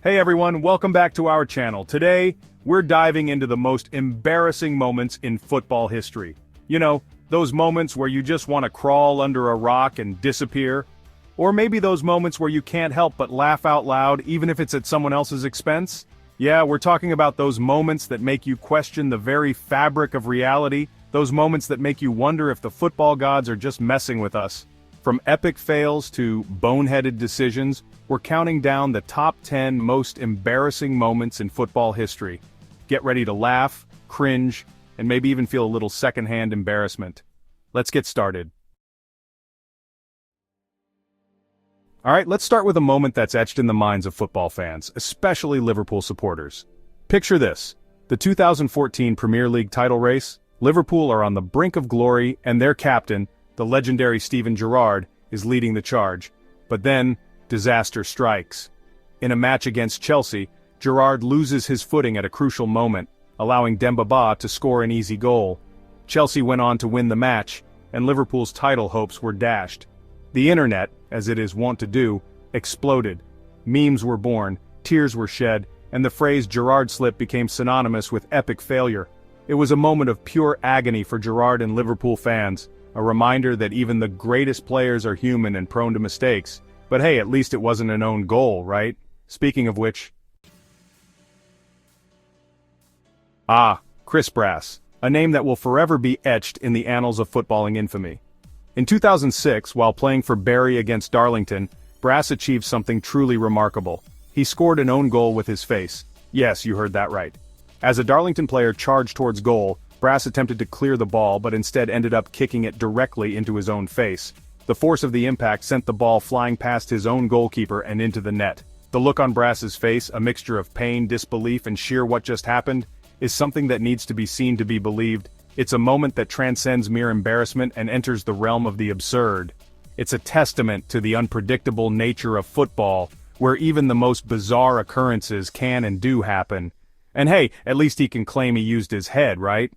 Hey everyone, welcome back to our channel. Today, we're diving into the most embarrassing moments in football history. You know, those moments where you just want to crawl under a rock and disappear. Or maybe those moments where you can't help but laugh out loud even if it's at someone else's expense. Yeah, we're talking about those moments that make you question the very fabric of reality, those moments that make you wonder if the football gods are just messing with us. From epic fails to boneheaded decisions, we're counting down the top 10 most embarrassing moments in football history. Get ready to laugh, cringe, and maybe even feel a little secondhand embarrassment. Let's get started. Alright, let's start with a moment that's etched in the minds of football fans, especially Liverpool supporters. Picture this: the 2014 Premier League title race. Liverpool are on the brink of glory, and their captain, the legendary Gerrard, is leading the charge. But then, disaster strikes. In a match against Chelsea, Gerrard loses his footing at a crucial moment, allowing Demba Ba to score an easy goal. Chelsea went on to win the match, and Liverpool's title hopes were dashed. The internet, as it is wont to do, exploded. Memes were born, tears were shed, and the phrase Gerard Slip became synonymous with epic failure. It was a moment of pure agony for Gerrard and Liverpool fans, a reminder that even the greatest players are human and prone to mistakes. But hey, at least it wasn't an own goal, right? Speaking of which... Chris Brass, a name that will forever be etched in the annals of footballing infamy. In 2006, while playing for Bury against Darlington, Brass achieved something truly remarkable. He scored an own goal with his face. Yes, you heard that right. As a Darlington player charged towards goal, Brass attempted to clear the ball but instead ended up kicking it directly into his own face. The force of the impact sent the ball flying past his own goalkeeper and into the net. The look on Brass's face, a mixture of pain, disbelief, and sheer what just happened, is something that needs to be seen to be believed. It's a moment that transcends mere embarrassment and enters the realm of the absurd. It's a testament to the unpredictable nature of football, where even the most bizarre occurrences can and do happen. And hey, at least he can claim he used his head, right?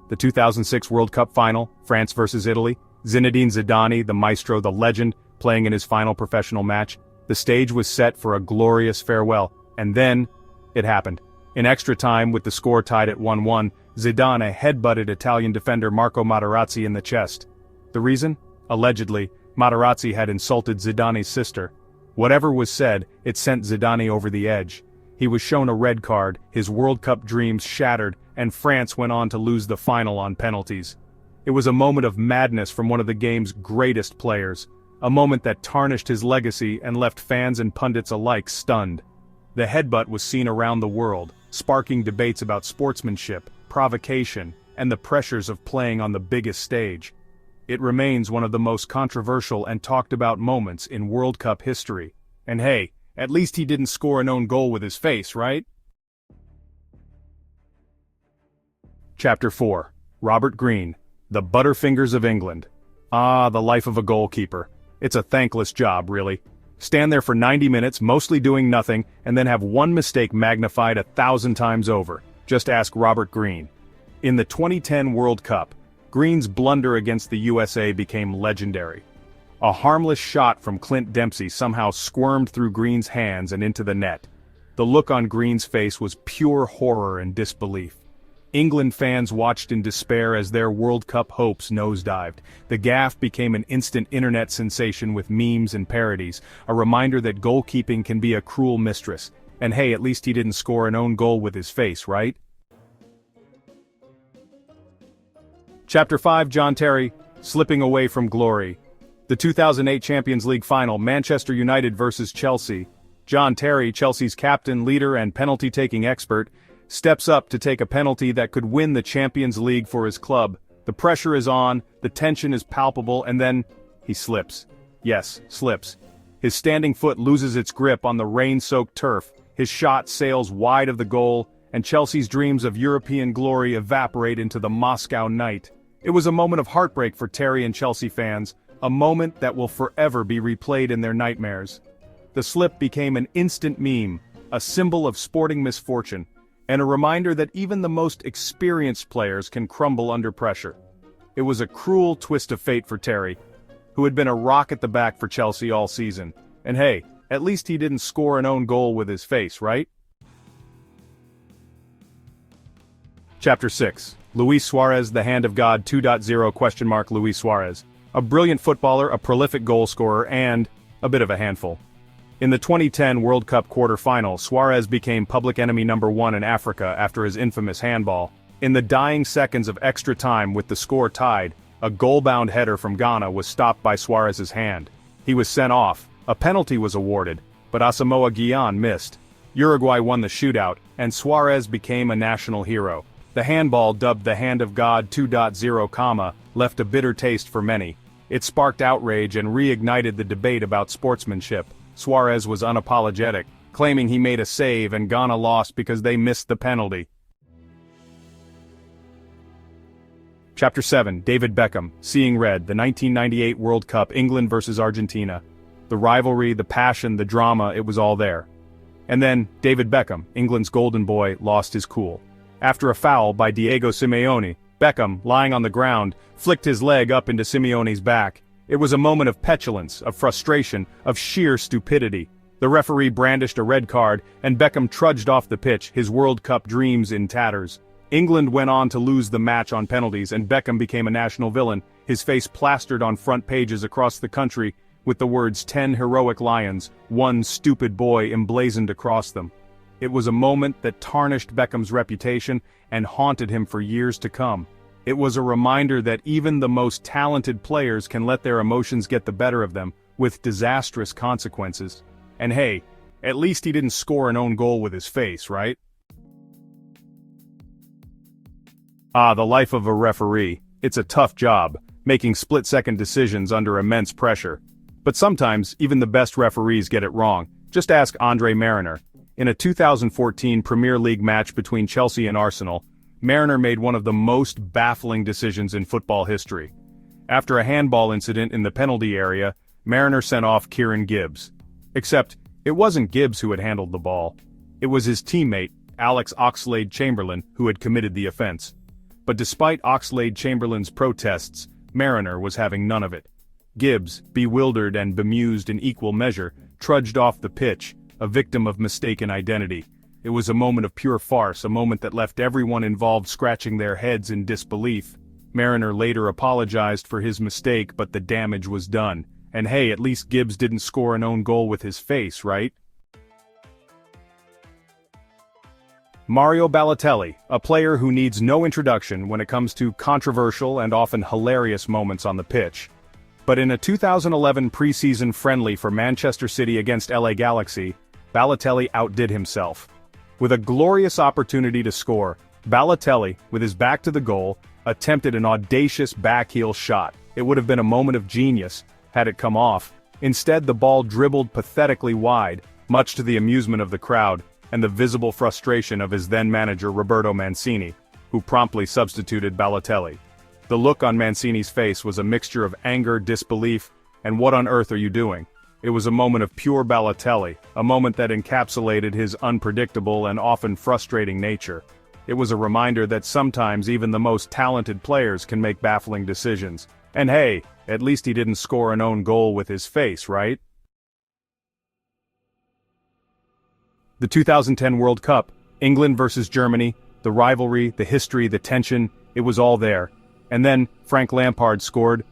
The 2006 World Cup final, France vs Italy. Zinedine Zidane, the maestro, the legend, playing in his final professional match. The stage was set for a glorious farewell, and then, it happened. In extra time, with the score tied at 1-1, Zidane headbutted Italian defender Marco Materazzi in the chest. The reason? Allegedly, Materazzi had insulted Zidane's sister. Whatever was said, it sent Zidane over the edge. He was shown a red card, his World Cup dreams shattered, and France went on to lose the final on penalties. It was a moment of madness from one of the game's greatest players, a moment that tarnished his legacy and left fans and pundits alike stunned. The headbutt was seen around the world, sparking debates about sportsmanship, provocation, and the pressures of playing on the biggest stage. It remains one of the most controversial and talked about moments in World Cup history. And hey, at least he didn't score an own goal with his face, right? Chapter 4. Robert Green, the Butterfingers of England. The life of a goalkeeper. It's a thankless job, really. Stand there for 90 minutes, mostly doing nothing, and then have one mistake magnified 1,000 times over. Just ask Robert Green. In the 2010 World Cup, Green's blunder against the USA became legendary. A harmless shot from Clint Dempsey somehow squirmed through Green's hands and into the net. The look on Green's face was pure horror and disbelief. England fans watched in despair as their World Cup hopes nosedived. The gaffe became an instant internet sensation with memes and parodies, a reminder that goalkeeping can be a cruel mistress. And hey, at least he didn't score an own goal with his face, right? Chapter 5. John Terry, slipping away from glory. The 2008 Champions League final, Manchester United vs Chelsea. John Terry, Chelsea's captain, leader, and penalty-taking expert, steps up to take a penalty that could win the Champions League for his club. The pressure is on, the tension is palpable, and then, he slips. Yes, slips. His standing foot loses its grip on the rain-soaked turf, his shot sails wide of the goal, and Chelsea's dreams of European glory evaporate into the Moscow night. It was a moment of heartbreak for Terry and Chelsea fans, a moment that will forever be replayed in their nightmares. The slip became an instant meme, a symbol of sporting misfortune, and a reminder that even the most experienced players can crumble under pressure. It was a cruel twist of fate for Terry, who had been a rock at the back for Chelsea all season. And hey, at least he didn't score an own goal with his face, right? Chapter 6. Luis Suarez, the Hand of God 2.0 ? Luis Suarez. A brilliant footballer, a prolific goal scorer, and a bit of a handful. In the 2010 World Cup quarter-final, Suarez became public enemy number 1 in Africa after his infamous handball. In the dying seconds of extra time with the score tied, a goal-bound header from Ghana was stopped by Suarez's hand. He was sent off, a penalty was awarded, but Asamoah Gyan missed. Uruguay won the shootout, and Suarez became a national hero. The handball, dubbed the Hand of God 2.0, left a bitter taste for many. It sparked outrage and reignited the debate about sportsmanship. Suarez was unapologetic, claiming he made a save and Ghana lost because they missed the penalty. Chapter 7. David Beckham, Seeing Red, the 1998 World Cup, England vs Argentina. The rivalry, the passion, the drama, it was all there. And then, David Beckham, England's golden boy, lost his cool. After a foul by Diego Simeone, Beckham, lying on the ground, flicked his leg up into Simeone's back. It was a moment of petulance, of frustration, of sheer stupidity. The referee brandished a red card, and Beckham trudged off the pitch, his World Cup dreams in tatters. England went on to lose the match on penalties, and Beckham became a national villain, his face plastered on front pages across the country, with the words 10 heroic lions, 1 stupid boy emblazoned across them. It was a moment that tarnished Beckham's reputation and haunted him for years to come. It was a reminder that even the most talented players can let their emotions get the better of them, with disastrous consequences. And hey, at least he didn't score an own goal with his face, right? The life of a referee. It's a tough job, making split-second decisions under immense pressure. But sometimes, even the best referees get it wrong. Just ask Andre Marriner. In a 2014 Premier League match between Chelsea and Arsenal, Marriner made one of the most baffling decisions in football history. After a handball incident in the penalty area, Marriner sent off Kieran Gibbs. Except, it wasn't Gibbs who had handled the ball. It was his teammate, Alex Oxlade-Chamberlain, who had committed the offense. But despite Oxlade-Chamberlain's protests, Marriner was having none of it. Gibbs, bewildered and bemused in equal measure, trudged off the pitch, a victim of mistaken identity. It was a moment of pure farce, a moment that left everyone involved scratching their heads in disbelief. Marriner later apologized for his mistake, but the damage was done. And hey, at least Gibbs didn't score an own goal with his face, right? Mario Balotelli, a player who needs no introduction when it comes to controversial and often hilarious moments on the pitch. But in a 2011 preseason friendly for Manchester City against LA Galaxy, Balotelli outdid himself. With a glorious opportunity to score, Balotelli, with his back to the goal, attempted an audacious backheel shot. It would have been a moment of genius, had it come off. Instead, the ball dribbled pathetically wide, much to the amusement of the crowd, and the visible frustration of his then-manager Roberto Mancini, who promptly substituted Balotelli. The look on Mancini's face was a mixture of anger, disbelief, and what on earth are you doing? It was a moment of pure Balotelli, a moment that encapsulated his unpredictable and often frustrating nature. It was a reminder that sometimes even the most talented players can make baffling decisions. And hey, at least he didn't score an own goal with his face, right? The 2010 World Cup, England versus Germany, the rivalry, the history, the tension, it was all there. And then, Frank Lampard scored.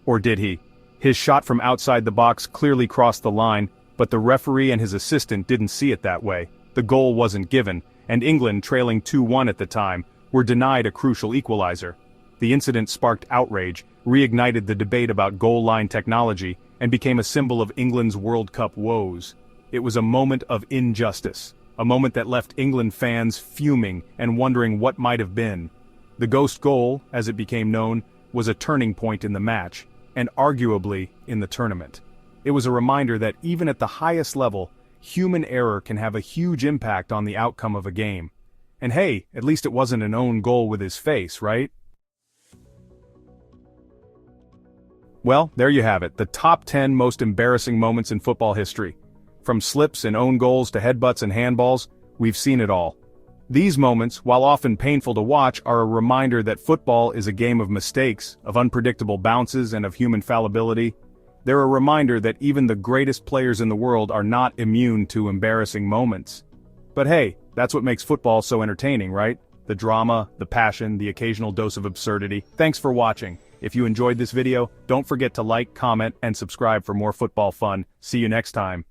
Or did he? His shot from outside the box clearly crossed the line, but the referee and his assistant didn't see it that way. The goal wasn't given, and England, trailing 2-1 at the time, were denied a crucial equalizer. The incident sparked outrage, reignited the debate about goal line technology, and became a symbol of England's World Cup woes. It was a moment of injustice, a moment that left England fans fuming and wondering what might have been. The ghost goal, as it became known, was a turning point in the match, and arguably in the tournament. It was a reminder that even at the highest level, human error can have a huge impact on the outcome of a game. And hey, at least it wasn't an own goal with his face, right? Well, there you have it, the top 10 most embarrassing moments in football history. From slips and own goals to headbutts and handballs, we've seen it all. These moments, while often painful to watch, are a reminder that football is a game of mistakes, of unpredictable bounces, and of human fallibility. They're a reminder that even the greatest players in the world are not immune to embarrassing moments. But hey, that's what makes football so entertaining, right? The drama, the passion, the occasional dose of absurdity. Thanks for watching. If you enjoyed this video, don't forget to like, comment, and subscribe for more football fun. See you next time.